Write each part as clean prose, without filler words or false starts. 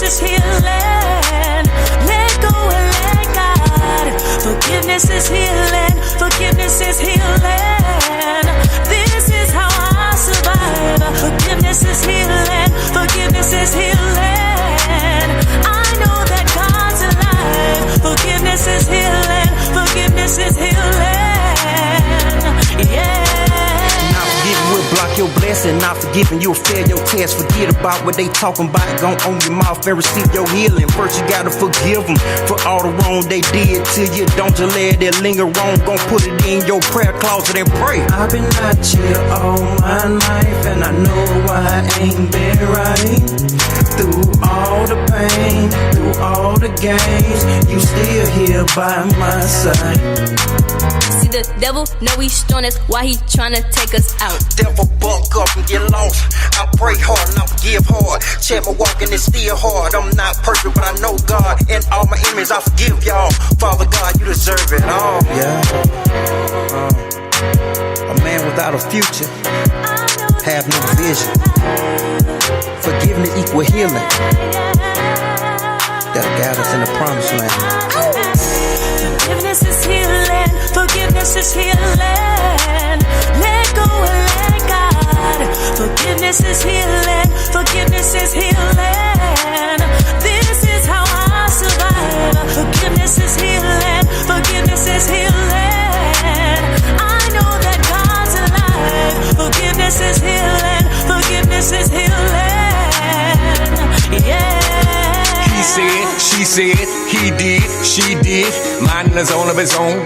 is healing. Let go and let God. Forgiveness is healing. Forgiveness is healing. This is how I survive. Forgiveness is healing. Forgiveness is healing. I know that God's alive. Forgiveness is healing. Forgiveness is healing. Yeah. Forgiving will block your blessing. Not forgiving, you'll fail your test. Forget about what they talking about. Gon' own your mouth and receive your healing. First you gotta forgive them for all the wrong they did to you. Don't you let it linger on. Gon' put it in your prayer closet and pray. I've been out here all my life and I know I ain't been right. Through all the pain, through all the games, you still here by my side. See the devil know he's strong, that's why he tryna take us out. Devil buck up and get lost. I pray hard and I forgive hard. Check my walking is still hard. I'm not perfect, but I know God. And all my enemies, I forgive y'all. Father God, you deserve it all. Yeah. A man without a future have no vision. Forgiveness equal healing. That'll guide us in the promised land. Forgiveness is healing. Forgiveness is healing. Let go and let God. Forgiveness is healing. Forgiveness is healing. This is how I survive. Forgiveness is healing. Forgiveness is healing. I know that God's alive. Forgiveness is healing. Forgiveness is healing. Yeah. He said, she said, he did, she did. Mine is on of his own.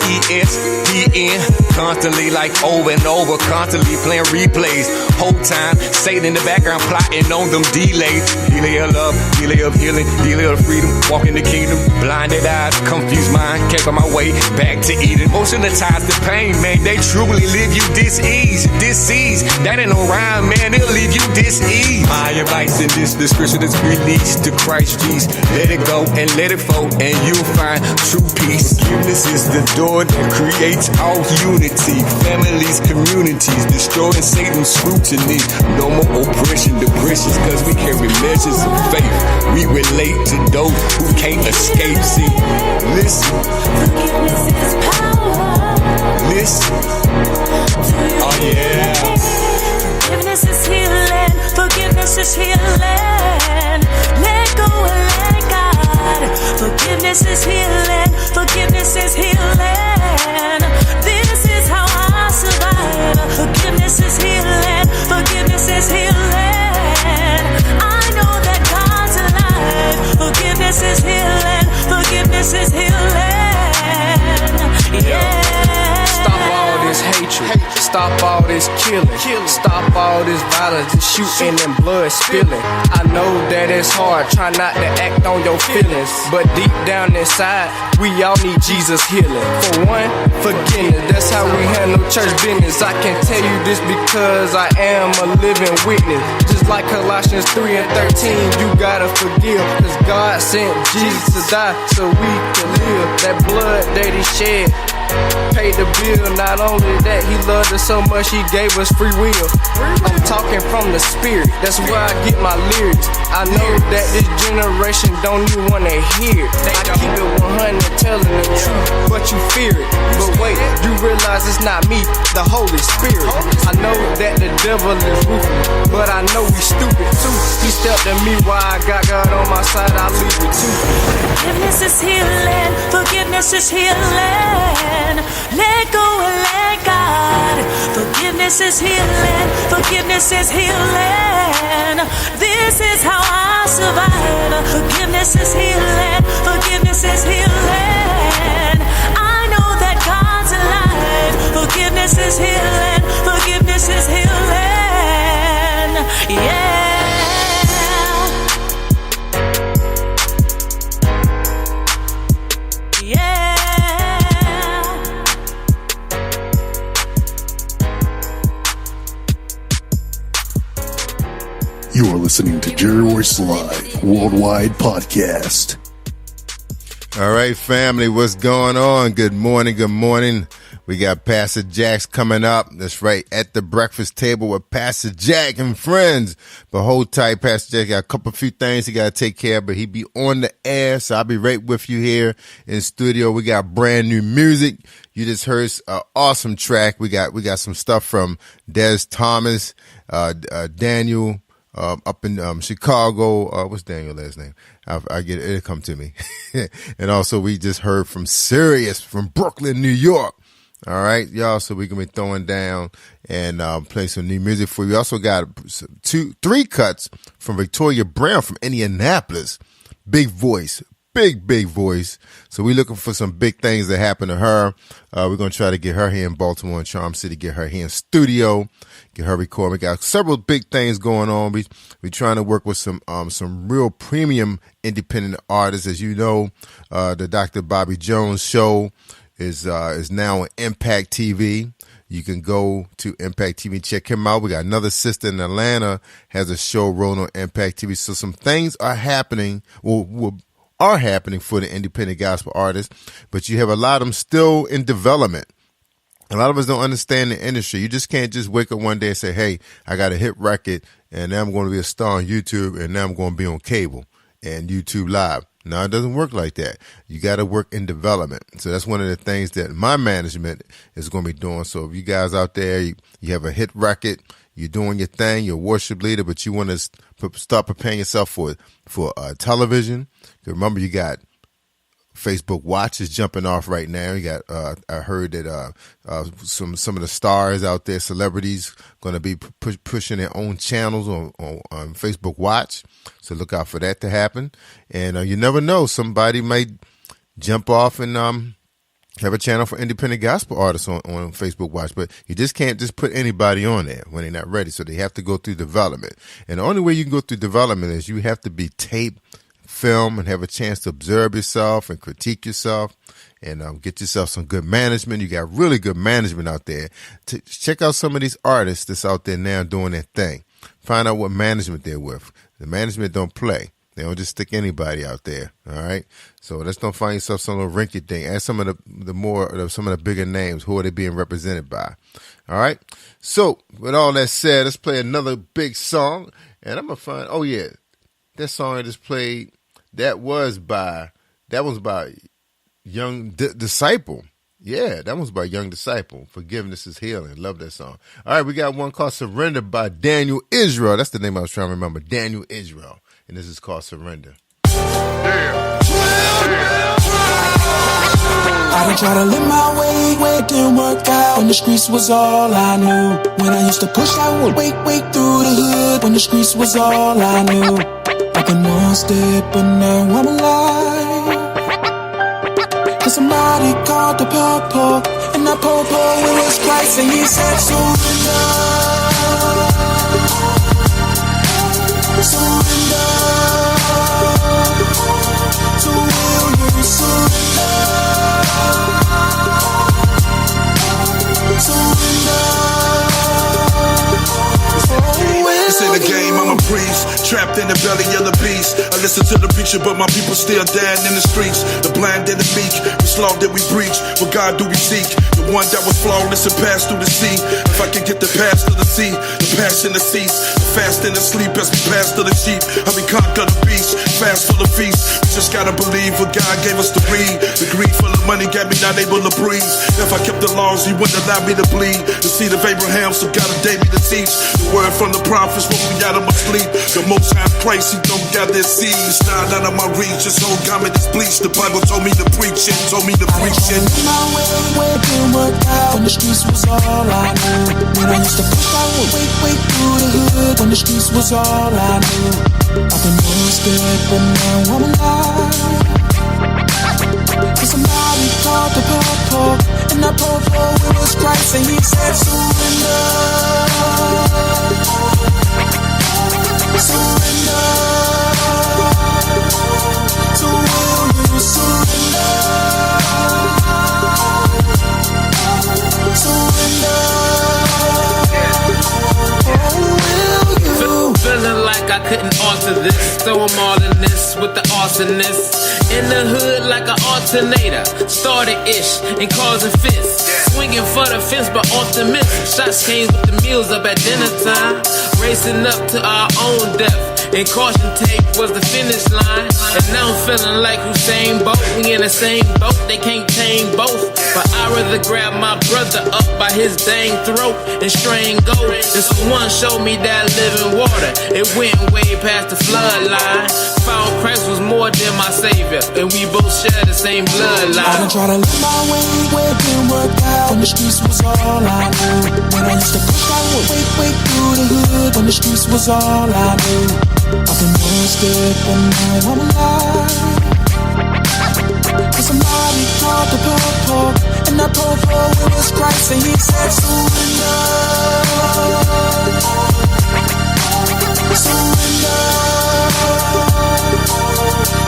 ESPN, constantly like over and over, constantly playing replays. Whole time, Satan in the background plotting on them delays. Delay of love, delay of healing, delay of freedom, walk in the kingdom. Blinded eyes, confused mind, kept on my way back to Eden. Most of the times the pain, man, they truly leave you disease. That ain't no rhyme, man, they'll leave you disease. My advice in this description is released to Christ Jesus. Let it go and let it flow, and you'll find true peace. Forgiveness is the door that creates all unity, families, communities, destroying Satan's scrutiny. No more oppression, depressions, cause we carry measures of faith. We relate to those who can't escape. See, listen. Forgiveness is power. Listen. Oh yeah. Forgiveness is healing. Forgiveness is healing. Let go and let God. Forgiveness is healing. Forgiveness is healing. This is how I survive. Forgiveness is healing. Forgiveness is healing. I know that God's alive. Forgiveness is healing. Forgiveness is healing. Yeah. Stop all this hatred. Stop all this killing. Stop all this violence, this shooting and blood spilling. I know that it's hard, try not to act on your feelings, but deep down inside, we all need Jesus healing. For one, forgiveness, that's how we handle church business. I can tell you this because I am a living witness. Just like Colossians 3 and 13, you gotta forgive, cause God sent Jesus to die so we can live. That blood that he shed paid the bill. Not only that, he loved us so much he gave us free will. I'm talking from the spirit, that's where I get my lyrics. I know that this generation don't even wanna hear it. I keep it 100 telling the truth, but you fear it. But wait, you realize it's not me, the Holy Spirit. I know that the devil is ruthless, but I know he's stupid too. He stepped at me while I got God on my side, I'll leave it too. Forgiveness is healing. Forgiveness is healing. Let go and let God. Forgiveness is healing. Forgiveness is healing. This is how I survive. Forgiveness is healing. Forgiveness is healing. I know that God's alive. Forgiveness is healing. Forgiveness is healing. Yeah. You are listening to Jerry Royce Live Worldwide Podcast. All right, family, what's going on? Good morning. We got PASSA JAX coming up. That's right, at the breakfast table with PASSA JAX and friends. But hold tight, PASSA JAX got a few things he got to take care of, but he be on the air, so I'll be right with you here in studio. We got brand new music. You just heard an awesome track. We got some stuff from Des Thomas, Daniel, up in Chicago. What's Daniel's last name? I get it. It'll come to me. And also we just heard from Sirius from Brooklyn, New York. All right, y'all. So we're going to be throwing down and playing some new music for you. We also got 3 cuts from Victoria Brown from Indianapolis. Big voice. Big voice. So we're looking for some big things that happen to her. We're going to try to get her here in Baltimore and Charm City, get her here in studio, get her recording. We got several big things going on. We're trying to work with some real premium independent artists. As you know, the Dr. Bobby Jones show is now on Impact TV. You can go to Impact TV and check him out. We got another sister in Atlanta has a show rolling on Impact TV. So some things are happening. Are happening for the independent gospel artists, but you have a lot of them still in development. A lot of us don't understand the industry. You just can't just wake up one day and say, hey, I got a hit record and now I'm going to be a star on YouTube and now I'm going to be on cable and YouTube Live. No, it doesn't work like that. You got to work in development. So that's one of the things that my management is going to be doing. So if you guys out there, you have a hit record, you're doing your thing, you're a worship leader, but you want to start preparing yourself for television. Remember, you got Facebook Watch is jumping off right now. You got I heard that some of the stars out there, celebrities, going to be pushing their own channels on Facebook Watch. So look out for that to happen. And you never know, somebody might jump off and have a channel for independent gospel artists on Facebook Watch, but you just can't just put anybody on there when they're not ready. So they have to go through development. And the only way you can go through development is you have to be taped, film, and have a chance to observe yourself and critique yourself and get yourself some good management. You got really good management out there. Check out some of these artists that's out there now doing their thing. Find out what management they're with. The management don't play. They don't just stick anybody out there, all right? So let's don't find yourself some little rinky thing. Ask some of the bigger names. Who are they being represented by? All right? So with all that said, let's play another big song. And I'm going to find, oh, yeah, that song I just played, that was by Young Disciple. Yeah, that was by Young Disciple. Forgiveness is Healing. Love that song. All right, we got one called Surrender by Daniel Israel. That's the name I was trying to remember. Daniel Israel. And this is called Surrender. I done tried to live my way, it didn't work out. When the streets was all I knew. When I used to push, I would wait through the hood. When the streets was all I knew. I've been one step, but now I'm alive. Cause somebody called the purple, and that purple was Christ, and he said surrender. Surrender. So will you surrender? This ain't a game, I'm a priest, trapped in the belly of the beast. I listen to the preacher, but my people still dead in the streets. The blind and the meek, the slaw that we preach. What God do we seek? The one that was flawless and passed through the sea. If I can get the pass to the sea, the passion to cease, the fast and the sleep as we pass to the sheep. How we conquer the beast, fast for the feast. We just gotta believe what God gave us to read. The greed full of money got me not able to breathe. If I kept the laws, He wouldn't allow me to bleed. The seed of Abraham, so God ordained me to teach. The word from the prophets when we out of my sleep. The Most High Christ, He don't gather His seed. It's not out of my reach, His whole garment is bleached. The Bible told me to preach it, told me to preach it. My way didn't work out. When the streets was all I knew. When I used to push, I would wait through the hood. When the streets was all I knew. I've been one step, but now I'm alive. Cause somebody called the purple, and that purple was Christ, and He said surrender. Surrender. So will you surrender? Surrender. Oh, will you? Feeling like I couldn't alter this, so I'm all in this with the arsonist. In the hood like an alternator, started ish and causing fits. Swinging for the fence, but off the miss. Shots came with the meals up at dinner time. Racing up to our own death. And caution tape was the finish line. And now I'm feeling like Usain Bolt. We in the same boat, they can't tame both. But I'd rather grab my brother up by his dang throat and strain gold. And someone showed me that living water. It went way past the flood line. Found Christ was more than my savior, and we both share the same bloodline. I done tried to live my way where it didn't work out. When the streets was all I knew. When I used to push I would wait through the hood. When the streets was all I knew. I've been wasted, but now I'm alive. Cause somebody called the po-po, and that po-po it was Christ, and he said surrender. Surrender.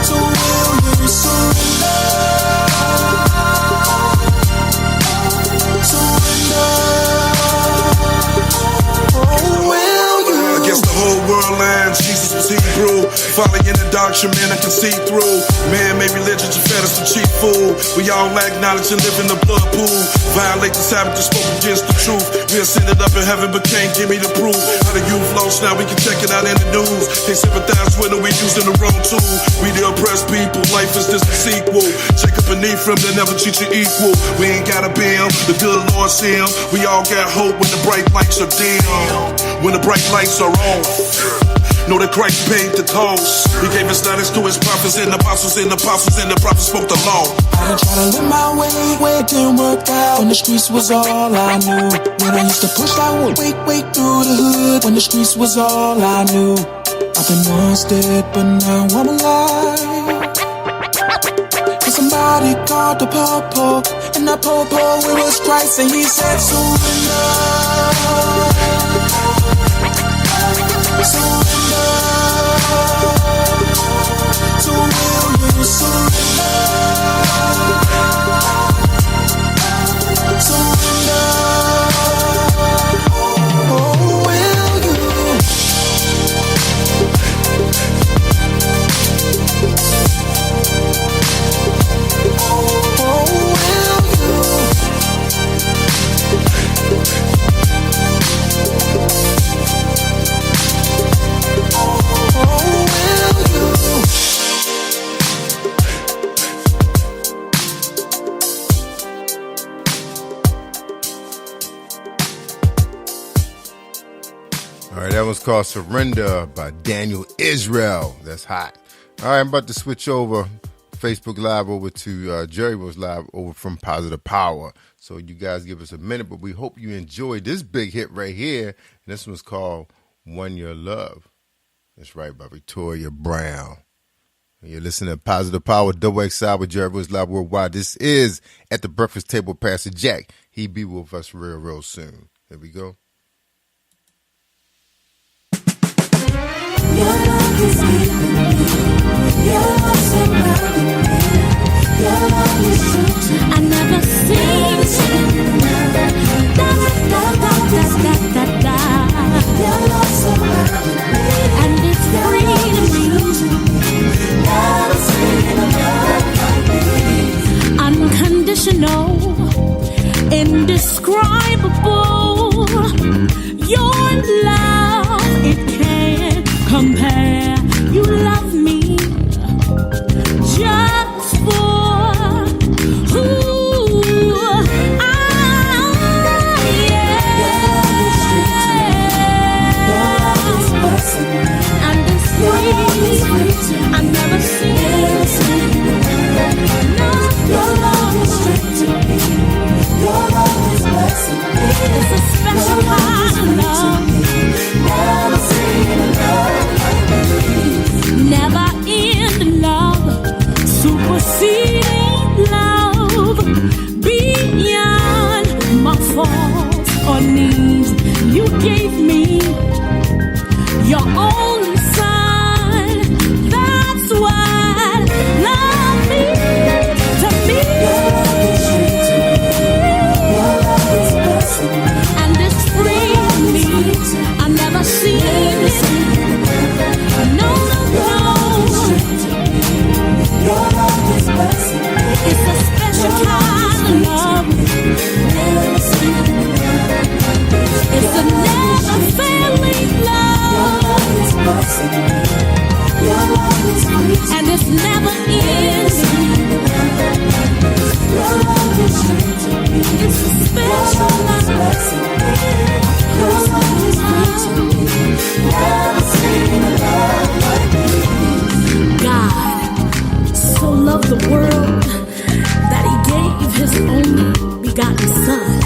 So will you surrender? Surrender. Oh, will you? I guess the whole world lands. Jesus was Hebrew. Following the doctrine, man, I can see through. Man made religion to fed us the cheap food. We all lack knowledge and live in the blood pool. Violate the Sabbath and spoke against the truth. We ascended up in heaven, but can't give me the proof. How the youth lost, now we can check it out in the news. They sympathize with them, we using the wrong tool. We the oppressed people, life is just a sequel. Check up beneath from, they never treat you equal. We ain't gotta be him, the good Lord see him. We all got hope when the bright lights are dim. When the bright lights are on. Know that Christ paid the cost. He gave us knowledge to his prophets and apostles, and the apostles and the prophets spoke the law. I done tried to live my way where it didn't work out. When the streets was all I knew. When I used to push I would wait through the hood. When the streets was all I knew. I've been once dead, but now I'm alive. Cause somebody called the po-po, and that po-po it was Christ, and he said surrender. Surrender. So will you surrender? Surrender. Oh, will you? Oh, will you? All right, that was called Surrender by Daniel Israel. That's hot. All right, I'm about to switch over Facebook Live over to Jerry was live over from Positive Power. So you guys give us a minute, but we hope you enjoyed this big hit right here. And this one's called One Your Love. That's right, by Victoria Brown. And you're listening to Positive Power, Double XI with Jerry was live worldwide. This is At the Breakfast Table, Pastor Jack. He be with us real soon. Here we go. Your love is keeping me. Your love surrounding me. Your love is true to me. I never seen it. Da da da da da da da. Your love surrounding me, and it's free to me. Never seen a love like me. Unconditional, indescribable. Your love, it can't compare. You love me just for who I am. And it's free. I've never seen no. Your love is straight to me. Your love is blessing me. It's a special kind of love. Never seen a love like me. Never end love, superseding love, beyond my faults or needs. You gave me your only son. That's what love means to me. Your love is sweet to me. Your love is blessing me. And it's free to me. I've never seen it. No, no, no. loved the world that he gave his only begotten Son,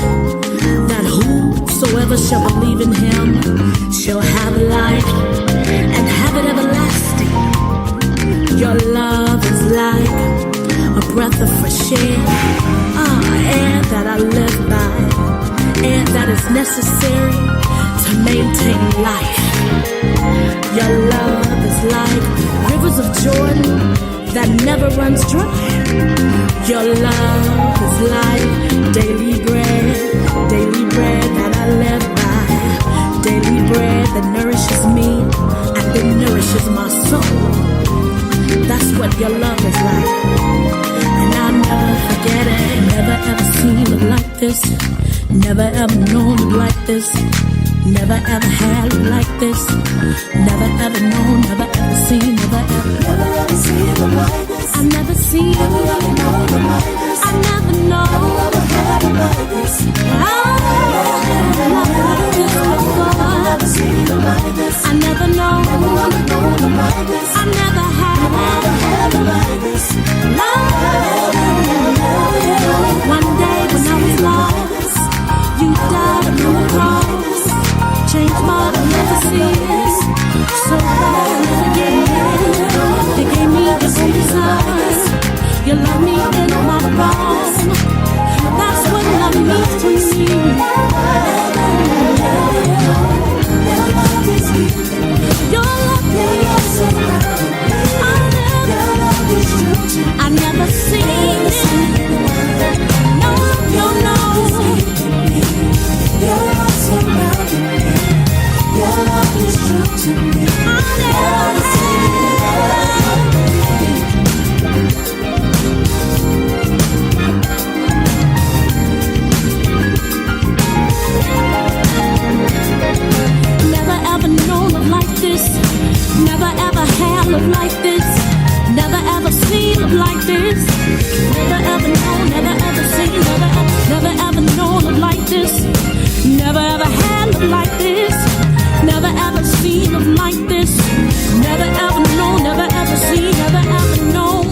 that whosoever shall believe in him shall have life and have it everlasting. Your love is like a breath of fresh air, air that I live by, air that is necessary to maintain life. Your love is like rivers of Jordan that never runs dry. Your love is like daily bread that I live by, daily bread that nourishes me and that nourishes my soul. That's what your love is like, and I'll never forget it. Never ever seen it like this, never ever known it like this, never ever had it like this, never ever known, never ever seen, never ever seen it like this. I never seen, never ever known it like this. I never know, never had it like this. Never seen it like this. I never know, never known it like this. I never had it like this. One day when I was lost, you died on the cross, changed my legacy, so that I forget it. You gave me your only Son, you love me in my wrong. That's what love means to me. Your love is I never seen it. No, no, no. Your love surrounded me. Your love is true to me. I never seen Never ever known it like this. Never ever had it like this. Never ever seen it like this. Never ever known, never ever seen, never ever known it like this. Never ever had it like this. Never ever seen it like this. Never ever known, never ever seen, never ever known.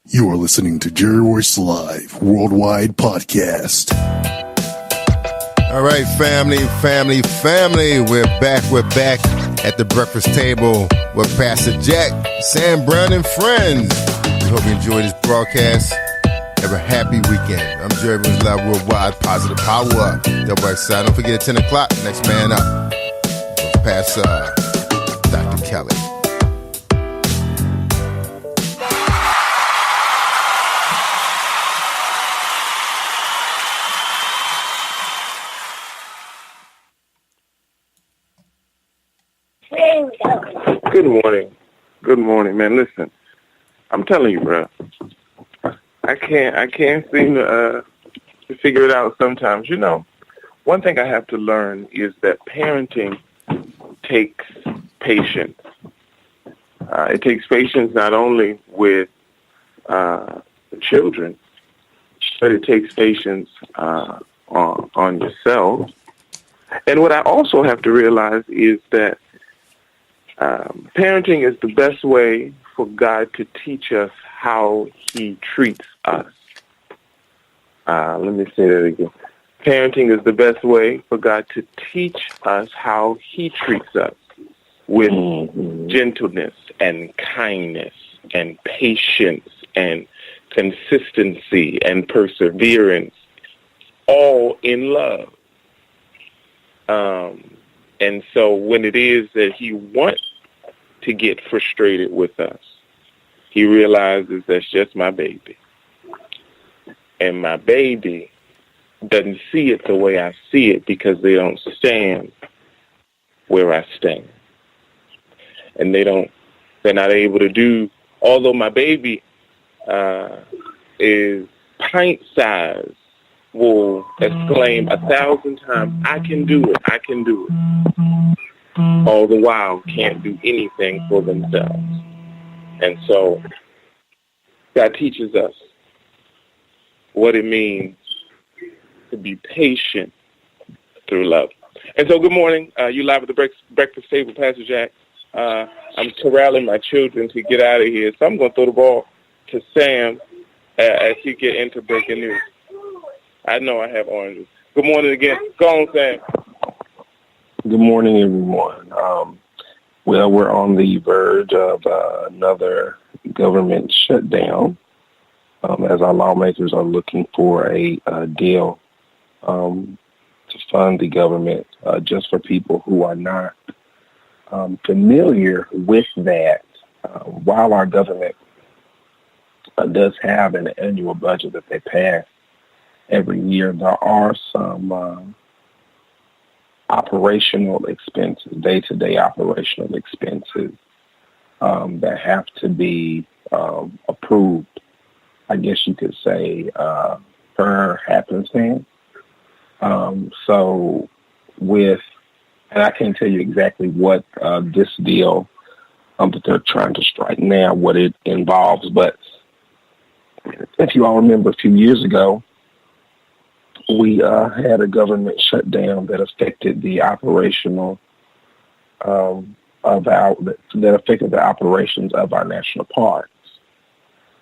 You are listening to Jerry Royce Live Worldwide Podcast. All right, family. We're back at the breakfast table with PASSA JAX, Sam Brown, and friends. We hope you enjoyed this broadcast. Have a happy weekend. I'm Jerry Royce Live Worldwide, Positive Power. Double X side. Don't forget at 10 o'clock, next man up. PASSA, Dr. Kelly. Good morning, man. Listen, I'm telling you, bro. I can't seem to figure it out sometimes. You know, one thing I have to learn is that parenting takes patience. It takes patience not only with the children, but it takes patience on yourself. And what I also have to realize is that parenting is the best way for God to teach us how He treats us. Let me say that again. Parenting is the best way for God to teach us how He treats us with gentleness and kindness and patience and consistency and perseverance, all in love. And so when it is that He wants to get frustrated with us, He realizes that's just my baby. And my baby doesn't see it the way I see it because they don't stand where I stand. And they're not able to do, although my baby is pint-sized, will exclaim 1,000 times, I can do it, I can do it. All the while can't do anything for themselves. And so God teaches us what it means to be patient through love. And so, good morning. You live at the breakfast table, Pastor Jack. I'm corralling my children to get out of here, so I'm going to throw the ball to Sam as he get into breaking news. I know I have oranges. Good morning again. Go on, Sam. Good morning, everyone. Well, we're on the verge of another government shutdown as our lawmakers are looking for a deal to fund the government just for people who are not familiar with that. While our government does have an annual budget that they pass every year, there are some operational expenses, day-to-day operational expenses that have to be approved, I guess you could say, per happenstance. So with, and I can't tell you exactly what this deal that they're trying to strike now, what it involves, but if you all remember a few years ago, we had a government shutdown that affected the operational that affected the operations of our national parks,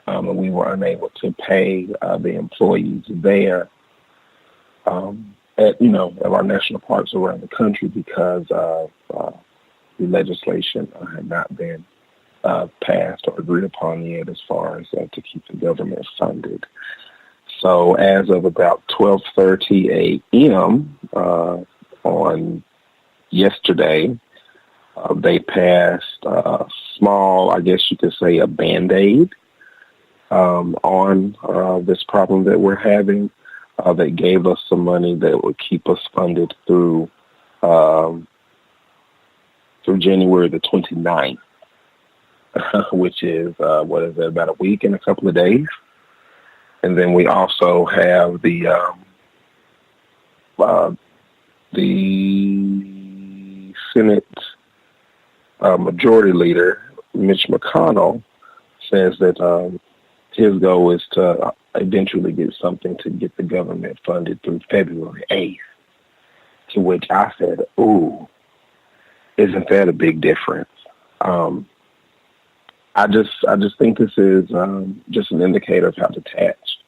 and we were unable to pay the employees there at our national parks around the country because of the legislation had not been passed or agreed upon yet as far as to keep the government funded. So as of about 12:30 a.m. On yesterday, they passed a small, I guess you could say, a Band-Aid on this problem that we're having. They gave us some money that would keep us funded through January the 29th, which is, about a week and a couple of days. And then we also have the Senate Majority Leader, Mitch McConnell, says that his goal is to eventually get something to get the government funded through February 8th, to which I said, ooh, isn't that a big difference? I just think this is just an indicator of how detached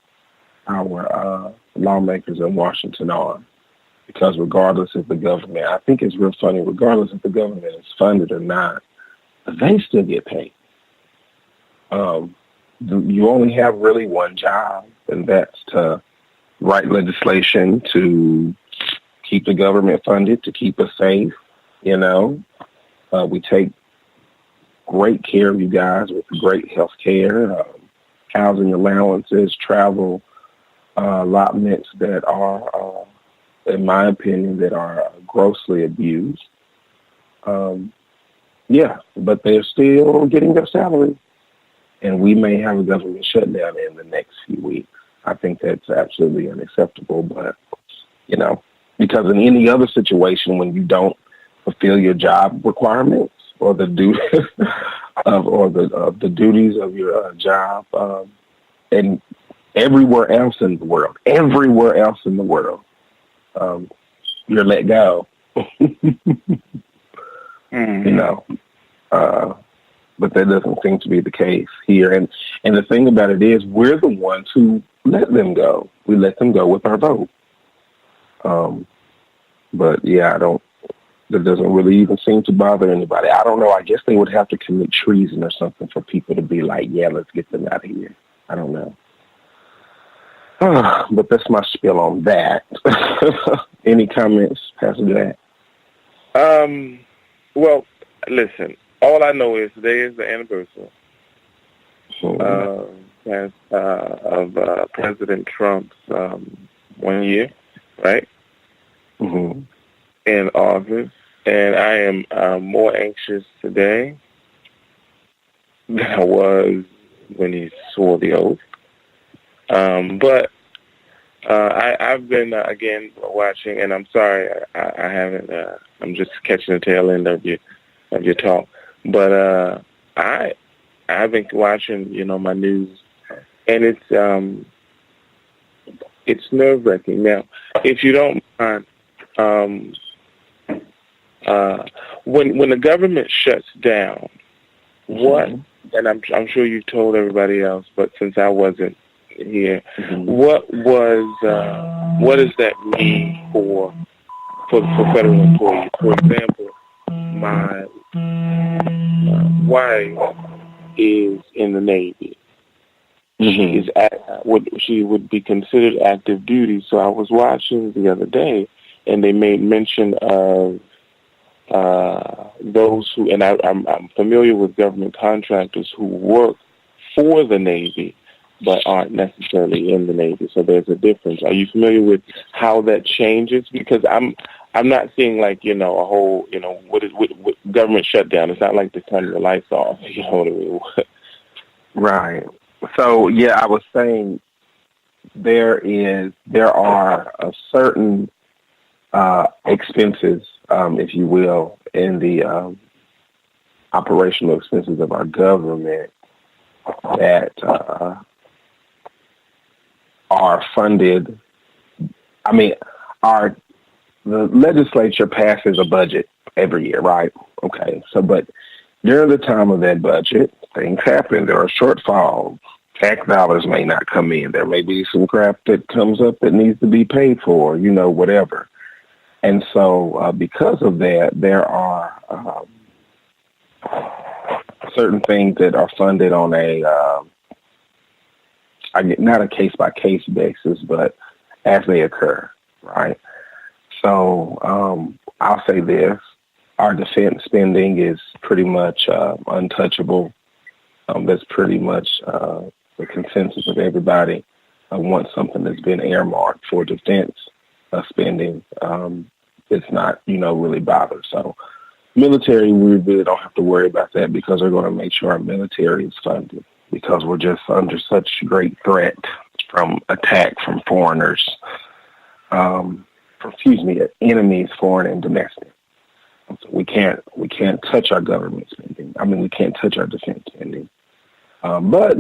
our lawmakers in Washington are. Because regardless if the government, I think it's real funny, regardless if the government is funded or not, they still get paid. You only have really one job, and that's to write legislation to keep the government funded, to keep us safe. We take great care of you guys with great health care, housing allowances, travel allotments that are, in my opinion, that are grossly abused. But they're still getting their salary. And we may have a government shutdown in the next few weeks. I think that's absolutely unacceptable. But, because in any other situation, when you don't fulfill your job requirements or the duties the duties of your job, and everywhere else in the world, you're let go. But that doesn't seem to be the case here. And the thing about it is, we're the ones who let them go. We let them go with our vote. But yeah, that doesn't really even seem to bother anybody. I don't know. I guess they would have to commit treason or something for people to be like, yeah, let's get them out of here. I don't know. But that's my spiel on that. Any comments, Pastor Jack? Well, listen, all I know is today is the anniversary of President Trump's 1 year, right? Mm-hmm. In office. And I am more anxious today than I was when he swore the oath. But I've been, again, watching, and I'm sorry, I haven't, I'm just catching the tail end of your talk. But I've been watching, my news and it's nerve-wracking. Now, if you don't mind, when the government shuts down, what? And I'm sure you told everybody else, but since I wasn't here, what does that mean for federal employees? For example, my wife is in the Navy. She would be considered active duty. So I was watching the other day, and they made mention of those who, and I'm familiar with government contractors who work for the Navy but aren't necessarily in the Navy. So there's a difference. Are you familiar with how that changes? Because I'm not seeing a whole what government shutdown. It's not like they turn the lights off. You know what I mean? Right. So yeah, I was saying there are a certain expenses, if you will, in the operational expenses of our government that are funded. I mean, the legislature passes a budget every year, right? Okay. So, but during the time of that budget, things happen. There are shortfalls. Tax dollars may not come in. There may be some crap that comes up that needs to be paid for, whatever. And so because of that, there are certain things that are funded on not a case-by-case basis, but as they occur, right? So I'll say this. Our defense spending is pretty much untouchable. That's pretty much the consensus of everybody. Once something has been earmarked for defense spending, it's not, really bothered. So military, we really don't have to worry about that because they're going to make sure our military is funded because we're just under such great threat from attack from foreigners, enemies, foreign and domestic. So we can't touch our government spending. I mean, we can't touch our defense spending. But,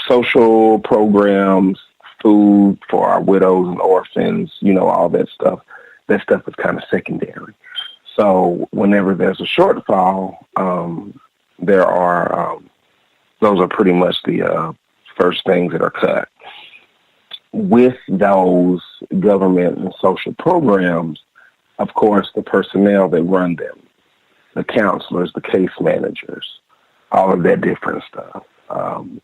social programs, food for our widows and orphans, all that stuff is kind of secondary. So whenever there's a shortfall, there are, those are pretty much the first things that are cut. With those government and social programs, of course, the personnel that run them, the counselors, the case managers, all of that different stuff.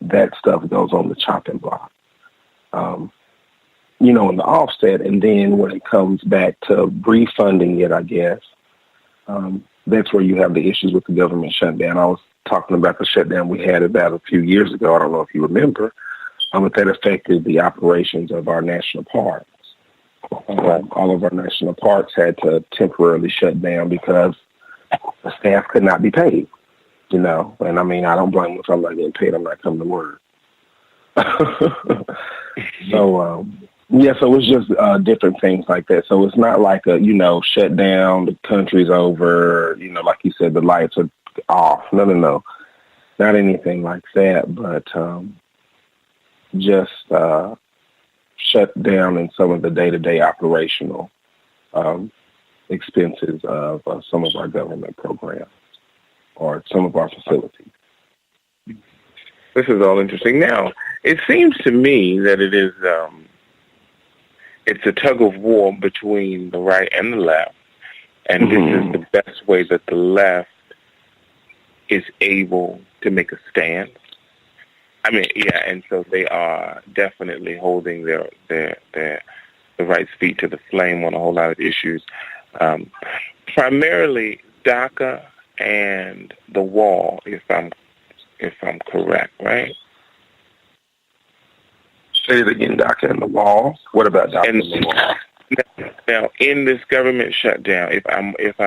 That stuff goes on the chopping block. In the offset, and then when it comes back to refunding it, I guess, that's where you have the issues with the government shutdown. I was talking about the shutdown we had about a few years ago. I don't know if you remember, but that affected the operations of our national parks. All of our national parks had to temporarily shut down because the staff could not be paid. And I mean, I don't blame them if I'm not getting paid. I'm not coming to work. So, so it's just different things like that. So it's not like a, shut down, the country's over, like you said, the lights are off. No. Not anything like that, but just shut down in some of the day-to-day operational expenses of some of our government programs or some of our facilities. This is all interesting. Now, it seems to me that it is it's a tug of war between the right and the left, and this is the best way that the left is able to make a stand. I mean, yeah, and so they are definitely holding the right's feet to the flame on a whole lot of issues. Primarily DACA and the wall, if I'm correct, right? Say it again, DACA and the wall. What about DACA and the wall? Now, in this government shutdown, if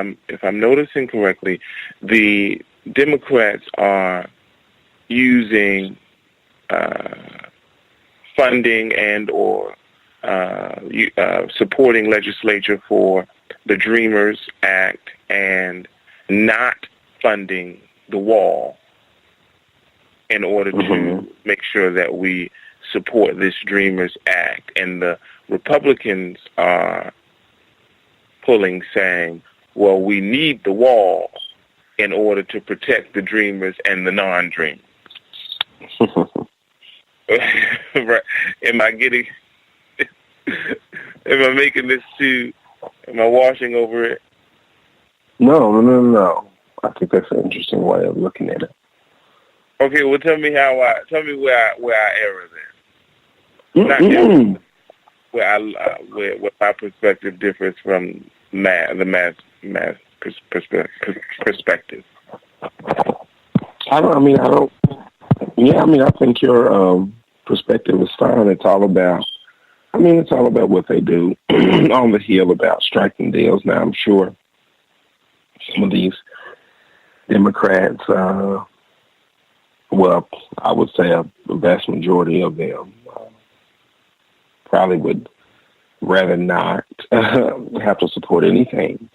I'm noticing correctly, the Democrats are using funding and or supporting legislature for the Dreamers Act and not funding the wall. in order to make sure that we support this Dreamers Act. And the Republicans are pulling, saying, well, we need the wall in order to protect the dreamers and the non-dreamers. Right? Am I making this too, am I washing over it? No. I think that's an interesting way of looking at it. Okay, well, tell me where I err then. Not error, where my perspective differs from the mass perspective. I think your perspective is fine. It's all about what they do on the Hill about striking deals. Now, I'm sure some of these Democrats, I would say a vast majority of them probably would rather not have to support anything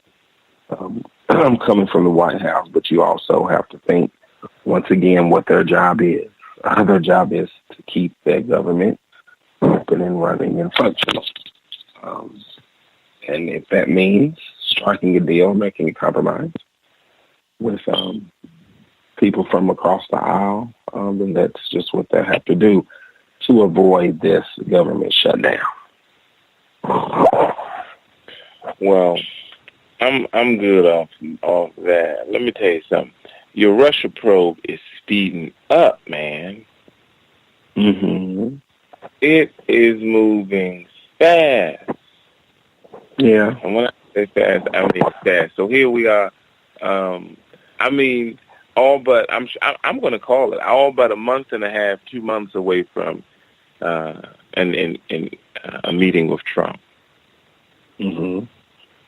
coming from the White House, but you also have to think, once again, what their job is. Their job is to keep their government open and running and functional. And if that means striking a deal, making a compromise with people from across the aisle, then that's just what they have to do to avoid this government shutdown. Well, I'm good off that. Let me tell you something. Your Russia probe is speeding up, man. Mm-hmm. It is moving fast. Yeah. And when I say fast, I mean fast. So here we are. I'm going to call it all but a month and a half, 2 months away from a meeting with Trump. Mm-hmm.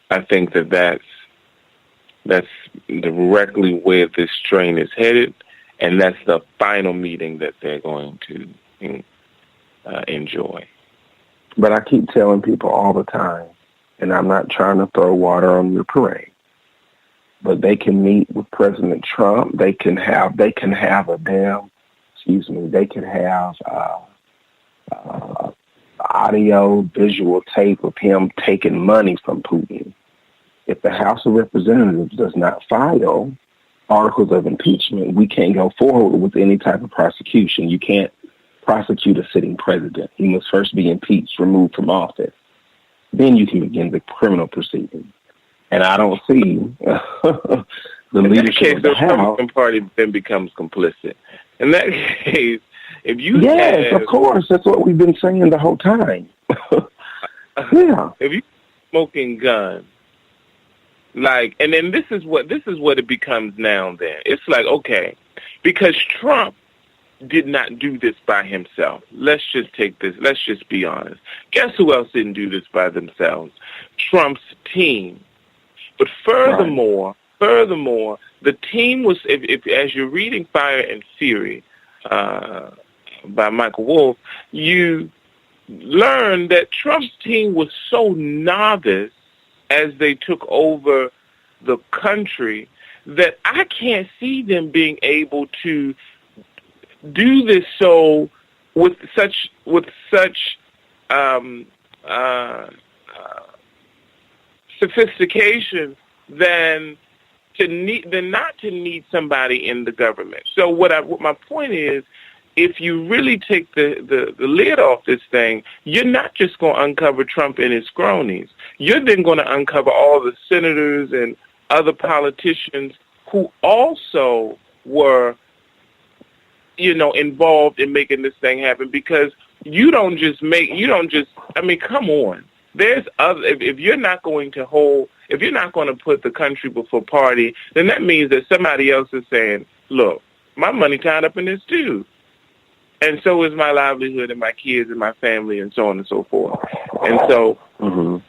I think that's directly where this train is headed, and that's the final meeting that they're going to enjoy. But I keep telling people all the time, and I'm not trying to throw water on your parade, but they can meet with President Trump. They can have they can have audio, visual tape of him taking money from Putin. If the House of Representatives does not file articles of impeachment, we can't go forward with any type of prosecution. You can't prosecute a sitting president. He must first be impeached, removed from office. Then you can begin the criminal proceedings. And I don't see the leadership of the House. The Republican Party then becomes complicit. In that case, if you of course, that's what we've been saying the whole time. Yeah. If you smoking guns, and then this is what it becomes now. Then it's like, okay, because Trump did not do this by himself. Let's just take this. Let's just be honest. Guess who else didn't do this by themselves? Trump's team. But furthermore, the team was. If as you're reading Fire and Fury by Michael Wolff, you learn that Trump's team was so novice as they took over the country that I can't see them being able to do this with such sophistication than not to need somebody in the government. So what my point is, if you really take the lid off this thing, you're not just going to uncover Trump and his cronies. You're then going to uncover all the senators and other politicians who also were, involved in making this thing happen. Because come on. There's other. If you're not going to put the country before party, then that means that somebody else is saying, "Look, my money tied up in this too, and so is my livelihood and my kids and my family and so on and so forth." And so I'm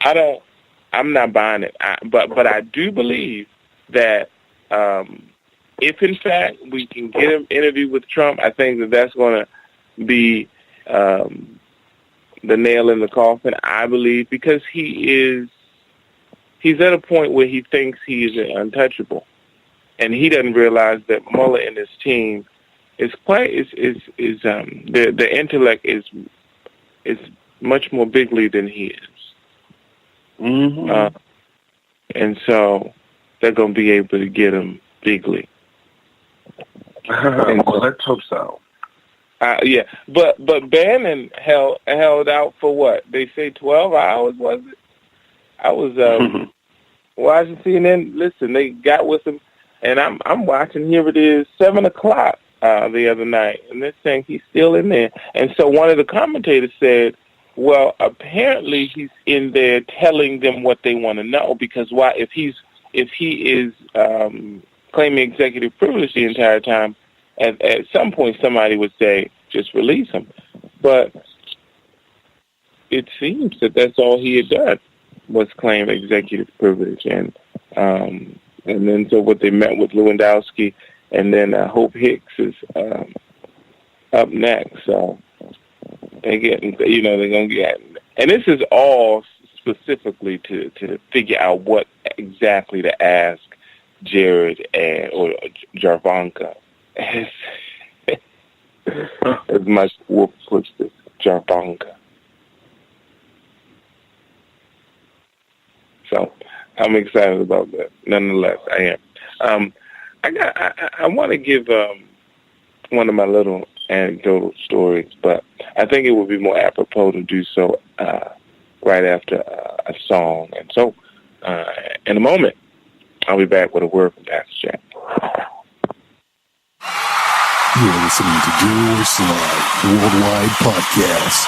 not buying it. But I do believe that if in fact we can get an interview with Trump, I think that's going to be the nail in the coffin, I believe, because he's at a point where he thinks he is untouchable. And he doesn't realize that Mueller and his team the intellect is much more bigly than his. Mm-hmm. And so they're going to be able to get him bigly. Well, let's hope so. Yeah, but Bannon held out for what? They say 12 hours, was it? I was watching CNN. Listen, they got with him, and I'm watching. Here it is, 7:00 the other night, and they're saying he's still in there. And so one of the commentators said, well, apparently he's in there telling them what they want to know, because why? If he is claiming executive privilege the entire time, at some point somebody would say, just release him. But it seems that that's all he had done, was claim executive privilege. And then so what they met with Lewandowski, and then Hope Hicks is up next. So they're going to get, and this is all specifically to figure out what exactly to ask Jared or Jarvanka. As much whoop puts this Jarvanka. So I'm excited about that. Nonetheless, I am. I want to give one of my little anecdotal stories, but I think it would be more apropos to do so right after a song. And so, in a moment, I'll be back with a word from Pastor Jack. You're listening to Jerry Royce Live Worldwide Podcast.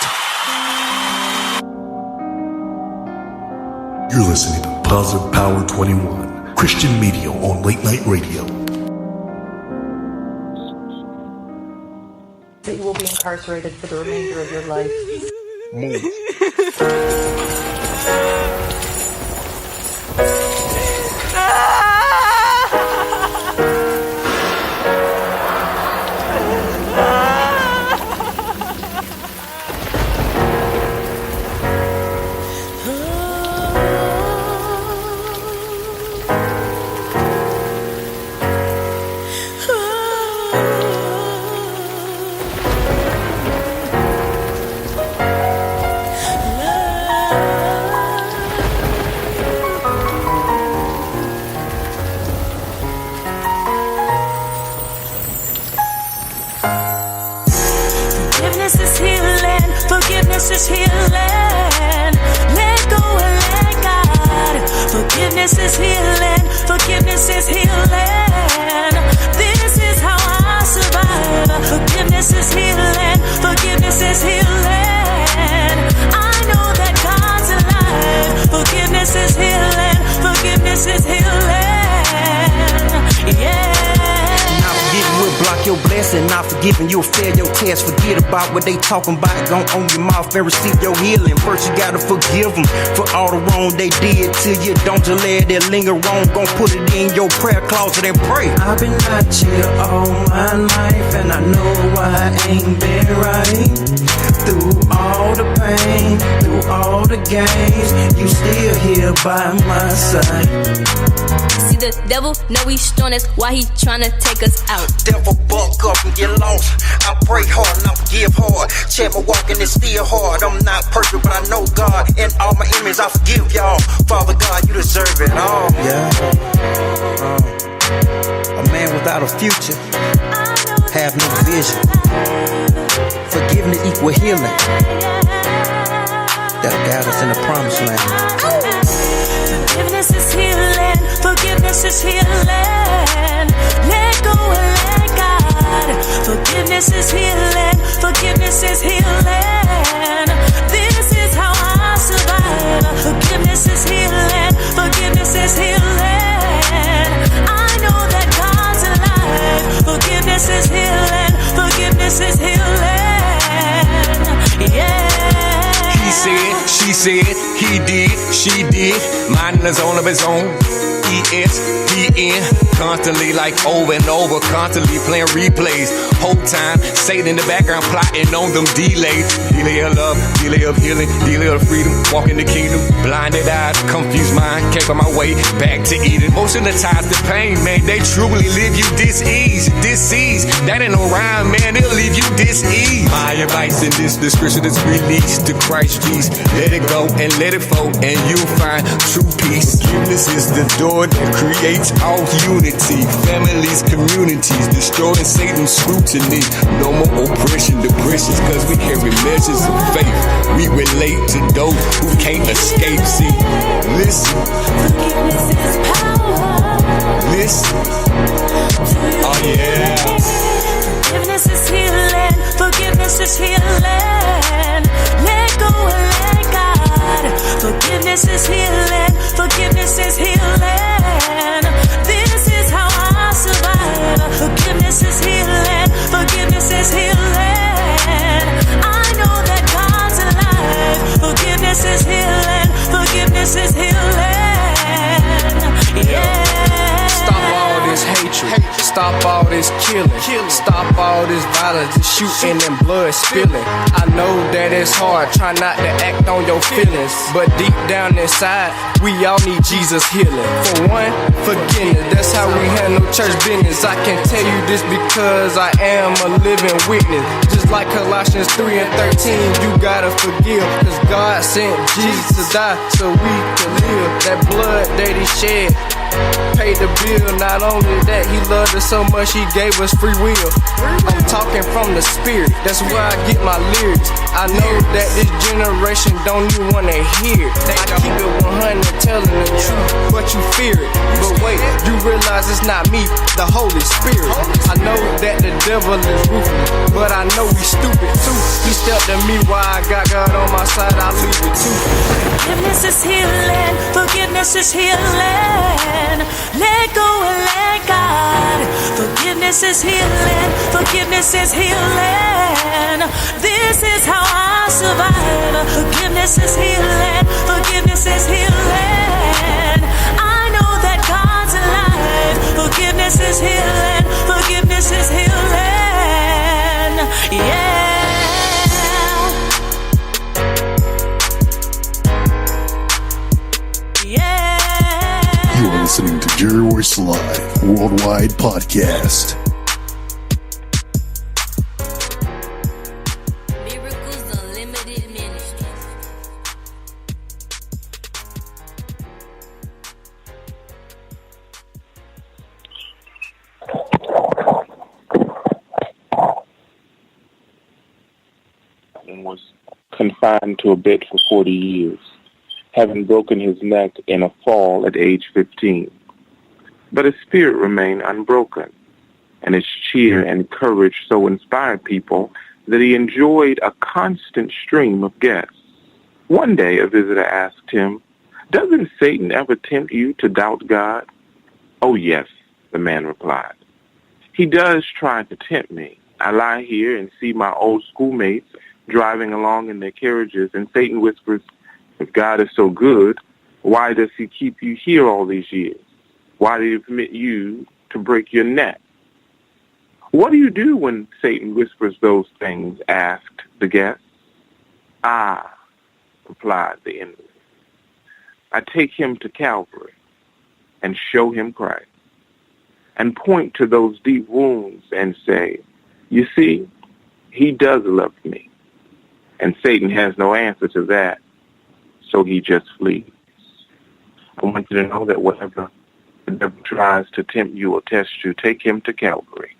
You're listening to Positive Power 21, Christian media on late night radio. That you will be incarcerated for the remainder of your life. Move. Forgiveness is healing. Let go and let God. Forgiveness is healing. Forgiveness is healing. This is how I survive. Forgiveness is healing. Forgiveness is healing. I know that God's alive. Forgiveness is healing. Forgiveness is healing. Yeah. Not forgiving will block your blessing. Not forgiving you'll fail your test. Forget about what they talking about. Gon' own your mouth and receive your healing. First you gotta forgive them for all the wrong they did to you. Don't you let it linger on. Gon' put it in your prayer closet and pray. I've been out here all my life, and I know I ain't been right. Through all the pain, through all the games, you still here by my side. See, the devil know he's strong, that's why he tryna take us out. Devil buck up and get lost. I pray hard and I forgive hard. Check my walking is still hard. I'm not perfect, but I know God. In all my image, I forgive y'all. Father God, you deserve it all. Yeah. A man without a future, have no vision. Forgiveness equal healing. That'll guide us in the promised land. Forgiveness is healing. Forgiveness is healing. Let go and let God. Forgiveness is healing. Forgiveness is healing. This is how I survive. Forgiveness is healing. Forgiveness is healing. I know that God's alive. Forgiveness is healing. Forgiveness is healing. Yeah. He said, she said, he did, she did, mindless all of his own. ESPN, constantly like over and over, constantly playing replays. Whole time, Satan in the background plotting on them delays. Delay of love, delay of healing, delay of freedom. Walk in the kingdom, blinded eyes, confused mind. Can't find my way back to Eden. Motion the ties to pain, man. They truly leave you dis-ease. That ain't no rhyme, man. They'll leave you dis-ease. My advice in this description is released to Christ Jesus. Let it go and let it flow, and you'll find true peace. Forgiveness is the door that creates all unity. Families, communities, destroying Satan's scrutiny. No more oppression, depressions, cause we carry measures of faith. We relate to those who can't escape. See, listen. Forgiveness is power. Listen. Oh yeah. Forgiveness is healing. Forgiveness is healing. Let go and let God. Forgiveness is healing. Forgiveness is healing. This is how I survive. Forgiveness is healing. Forgiveness is healing. I know that God's alive. Forgiveness is healing. Forgiveness is healing. Yeah. Stop all this hatred, stop all this killing, stop all this violence, this shooting and blood spilling. I know that it's hard, try not to act on your feelings, but deep down inside, we all need Jesus healing. For one, forgiveness, that's how we handle church business. I can tell you this because I am a living witness. Just like Colossians 3 and 13, you gotta forgive, cause God sent Jesus to die so we can live. That blood that he shed paid the bill. Not only that, he loved us so much he gave us free will. I'm talking from the spirit, that's where I get my lyrics. I know that this generation don't even wanna hear it. I keep it 100 telling the truth, but you fear it. But wait, you realize it's not me, the Holy Spirit. I know that the devil is ruthless, but I know he's stupid too. He stepped to me while I got God on my side, I leave it too. Forgiveness is healing. Forgiveness is healing. Let go and let God. Forgiveness is healing. Forgiveness is healing. This is how I survive. Forgiveness is healing. Forgiveness is healing. I know that God's alive. Forgiveness is healing. Forgiveness is healing. Yeah. You are listening to Jerry Royce Live Worldwide Podcast. Miracles Unlimited Ministries. And was confined to a bed for 40 years. Having broken his neck in a fall at age 15. But his spirit remained unbroken, and his cheer and courage so inspired people that he enjoyed a constant stream of guests. One day a visitor asked him, "Doesn't Satan ever tempt you to doubt God?" "Oh yes," the man replied. "He does try to tempt me. I lie here and see my old schoolmates driving along in their carriages, and Satan whispers, 'If God is so good, why does he keep you here all these years? Why did he permit you to break your neck?' What do you do when Satan whispers those things?" asked the guest. "Ah," replied the enemy, "I take him to Calvary and show him Christ and point to those deep wounds and say, 'You see, he does love me.' And Satan has no answer to that. So he just flees." I want you to know that whatever the devil tries to tempt you or test you, take him to Calvary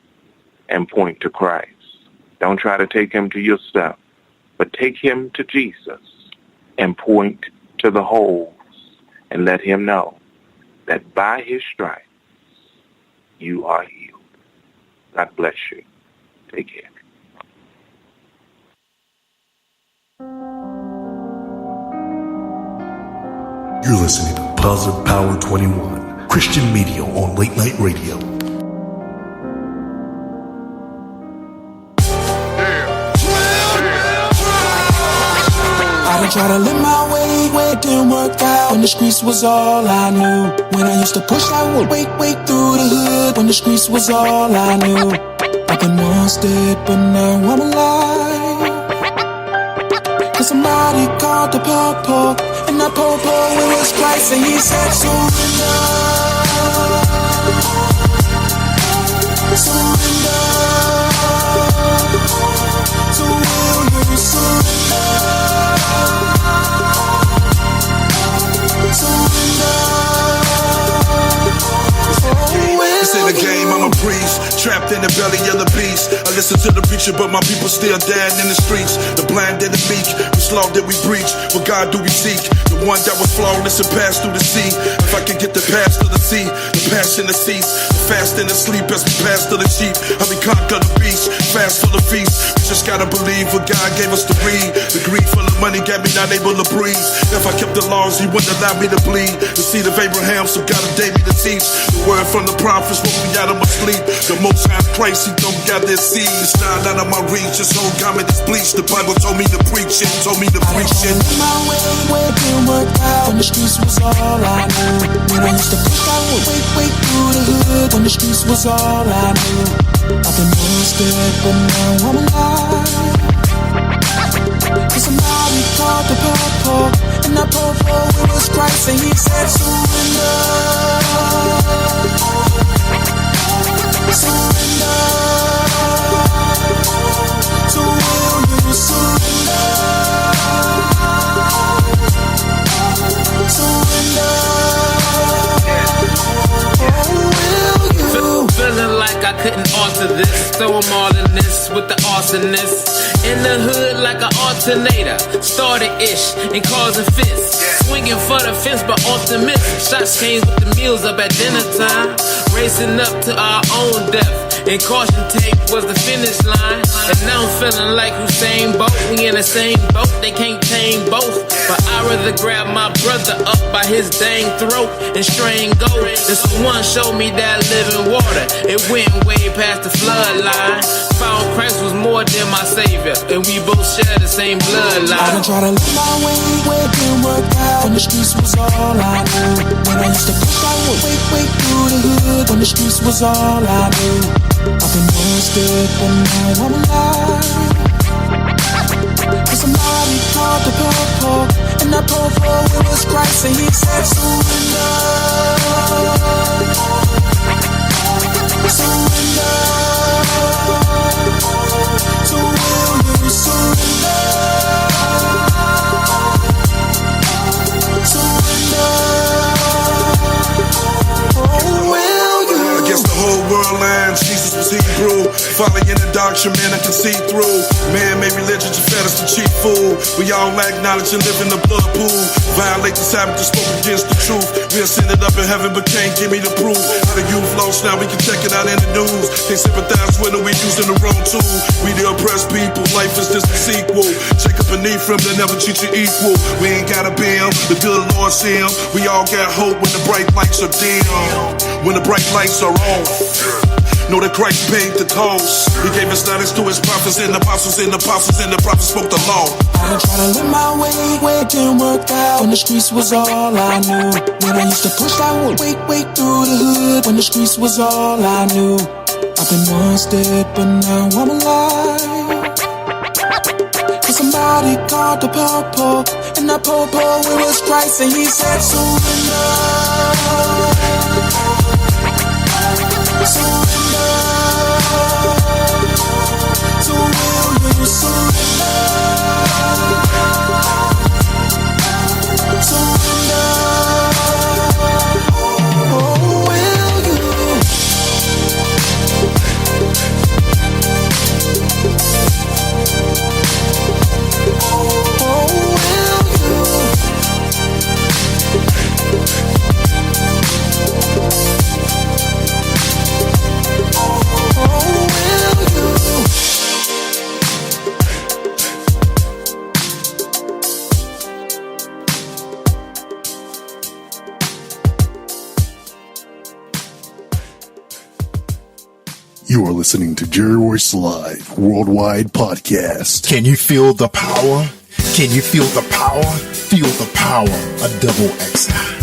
and point to Christ. Don't try to take him to your stuff, but take him to Jesus and point to the holes and let him know that by his stripes you are healed. God bless you. Take care. You're listening to Positive Power 21, Christian media on late night radio. I done tried to live my way, it didn't work out. When the streets was all I knew. When I used to push that way through the hood. When the streets was all I knew. I've been one once dead, but now I'm alive. Cause somebody called the popo, and that popo it was Christ, and he said surrender, surrender. So will you surrender? This ain't a game, I'm a priest, trapped in the belly of the beast. I listen to the preacher, but my people still dead in the streets. The blind and the meek, whose law did we breach? What God do we seek? The one that was flawless and passed through the sea. If I can get the pass to the sea, the passion to cease, the fast and the sleep as we pass to the sheep. How we conquer the beast, fast for the feast. We just gotta believe what God gave us to read. The greed full of money got me not able to breathe. If I kept the laws, he wouldn't allow me to bleed. The seed of Abraham, so God gave me to teach. The word from the prophets woke me out of my sleep. The most high Christ, he don't got that seed. It's not out of my reach, his whole garment is bleached. The Bible told me to preach it, told me to preach it. My way, where it worked out, when the streets was all I knew. When I used to push out, wait through the hood, when the streets was all I knew. I've been once dead, but now I'm alive. Cause somebody called the popo, and that popo it was Christ, and he said surrender, surrender. So will you surrender? Surrender. Feeling like I couldn't alter this. Throw them all in this with the awesomeness. In the hood like an alternator. Started ish and causing fits. Swinging for the fence but off the miss. Shots came with the meals up at dinner time. Racing up to our own death. And caution tape was the finish line. And now I'm feeling like Usain Bolt. We in the same boat, they can't tame both. But I'd rather grab my brother up by his dang throat and strain gold. And someone showed me that living water. It went way past the flood line. Found Christ was more than my savior, and we both share the same bloodline. I done try to live my way, where it didn't work out, when the streets was all I knew. When I used to push out, wait through the hood, when the streets was all I knew. I've been once dead, but now I'm alive. Cause somebody called the popo, and that popo it was Christ, and he said surrender, surrender. So will you surrender? Surrender. Oh, will you? Against the whole world lines, Jesus was Hebrew. Following the doctrine, man, I can see through. Man-made religion, you fed us the cheap food. We all acknowledge and live in the blood pool. Violate the Sabbath and spoke against the truth. We'll send it up in heaven, but can't give me the proof. How the youth lost now, we can check it out in the news. They sympathize with them, we using the wrong tool. We the oppressed people, life is just a sequel. Check up beneath from, they never treat you equal. We ain't gotta be him, the good Lord see him. We all got hope when the bright lights are dim. When the bright lights are on. Know that Christ paid the cost. He gave us knowledge to his prophets and apostles, and the apostles and the prophets spoke the law. I done try to live my way, where it didn't work out, when the streets was all I knew. When I used to push out, wait through the hood, when the streets was all I knew. I've been once dead, but now I'm alive. Cause somebody called the popo, and that popo it was Christ, and he said surrender, surrender. So will you surrender? Surrender. Oh, will you? Oh, will you? You are listening to Jerry Royce Live Worldwide Podcast. Can you feel the power? Can you feel the power? Feel the power of Double XI.